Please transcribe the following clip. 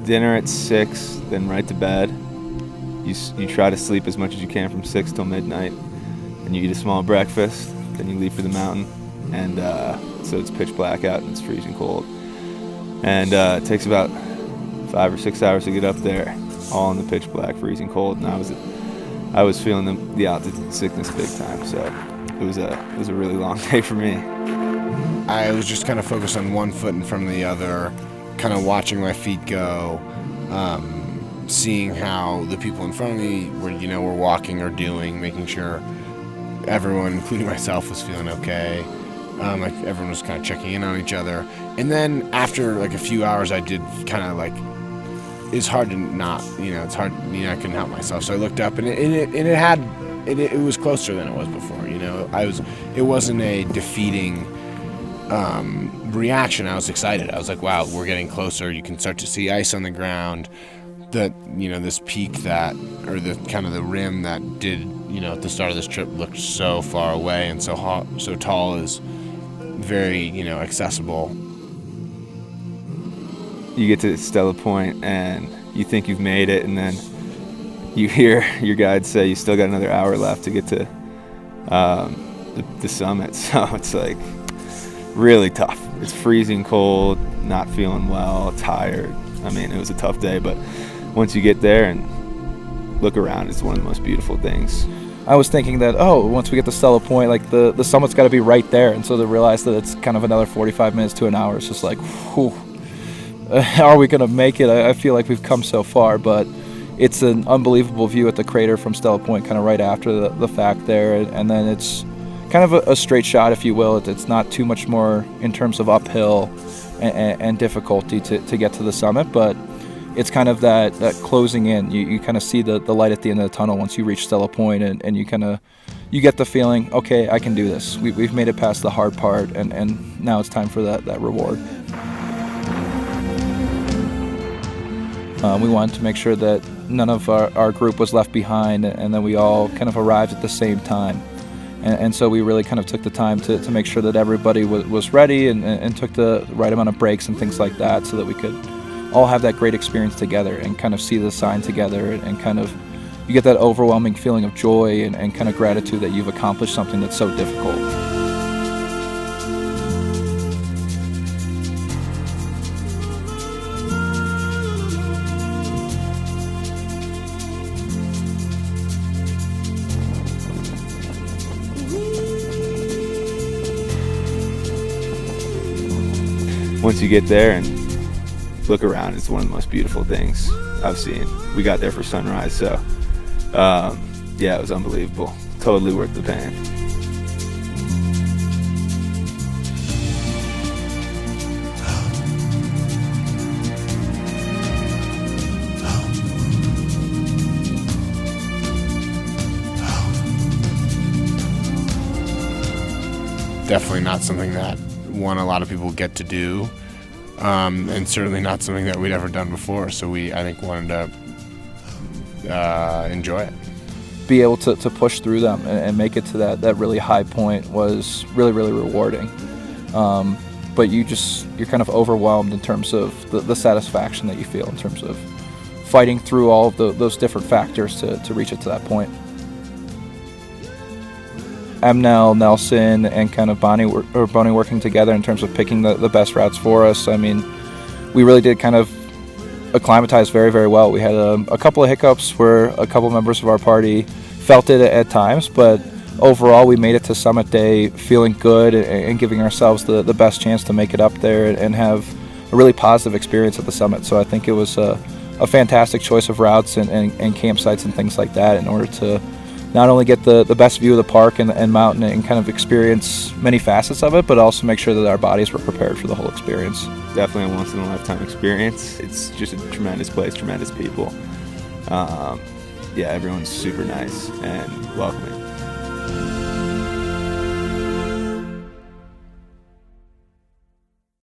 Dinner at 6, then right to bed. You try to sleep as much as you can from 6 till midnight, and you eat a small breakfast. Then you leave for the mountain, and so it's pitch black out and it's freezing cold. And it takes about 5 or 6 hours to get up there, all in the pitch black, freezing cold. And I was feeling the altitude sickness big time, so it was a really long day for me. I was just kind of focused on one foot in front of the other, kind of watching my feet go, seeing how the people in front of me were walking or doing, making sure everyone, including myself, was feeling okay. Everyone was kind of checking in on each other. And then after like a few hours, I did kind of like, it's hard to not, it's hard, I couldn't help myself. So I looked up and it was closer than it was before, it wasn't a defeating reaction. I was excited. I was like, wow, we're getting closer. You can start to see ice on the ground. That, this peak or the kind of the rim that did, at the start of this trip looked so far away and so tall is very, accessible. You get to Stella Point and you think you've made it, and then you hear your guide say you still got another hour left to get to the summit. So it's like really tough. It's freezing cold, not feeling well, tired. I mean, it was a tough day, but once you get there and look around, it's one of the most beautiful things. I was thinking that, once we get to Stella Point, like the summit's got to be right there. And so to realize that it's kind of another 45 minutes to an hour, it's just like, whew, are we going to make it? I feel like we've come so far, but it's an unbelievable view at the crater from Stella Point, kind of right after the fact there. And then it's kind of a straight shot, if you will. It's not too much more in terms of uphill and difficulty to get to the summit, but it's kind of that closing in. You kind of see the light at the end of the tunnel once you reach Stella Point, and you get the feeling, okay, I can do this. We've made it past the hard part, and now it's time for that reward. We wanted to make sure that none of our group was left behind, and that we all kind of arrived at the same time. And so we really kind of took the time to make sure that everybody was ready and took the right amount of breaks and things like that, so that we could all have that great experience together and kind of see the sign together, and kind of you get that overwhelming feeling of joy and kind of gratitude that you've accomplished something that's so difficult. Once you get there and look around, it's one of the most beautiful things I've seen. We got there for sunrise, so it was unbelievable. Totally worth the pain. Definitely not something that a lot of people get to do, and certainly not something that we'd ever done before. So I think wanted to enjoy it. Be able to push through them and make it to that really high point was really, really rewarding. But you're kind of overwhelmed in terms of the satisfaction that you feel in terms of fighting through all of those different factors to reach it to that point. Emnel, Nelson, and kind of Bonnie working together in terms of picking the best routes for us. I mean, we really did kind of acclimatize very, very well. We had a couple of hiccups where a couple members of our party felt it at times, but overall we made it to summit day feeling good and giving ourselves the best chance to make it up there and have a really positive experience at the summit. So I think it was a fantastic choice of routes and campsites and things like that in order to not only get the best view of the park and mountain and kind of experience many facets of it, but also make sure that our bodies were prepared for the whole experience. Definitely a once-in-a-lifetime experience. It's just a tremendous place, tremendous people. Everyone's super nice and welcoming.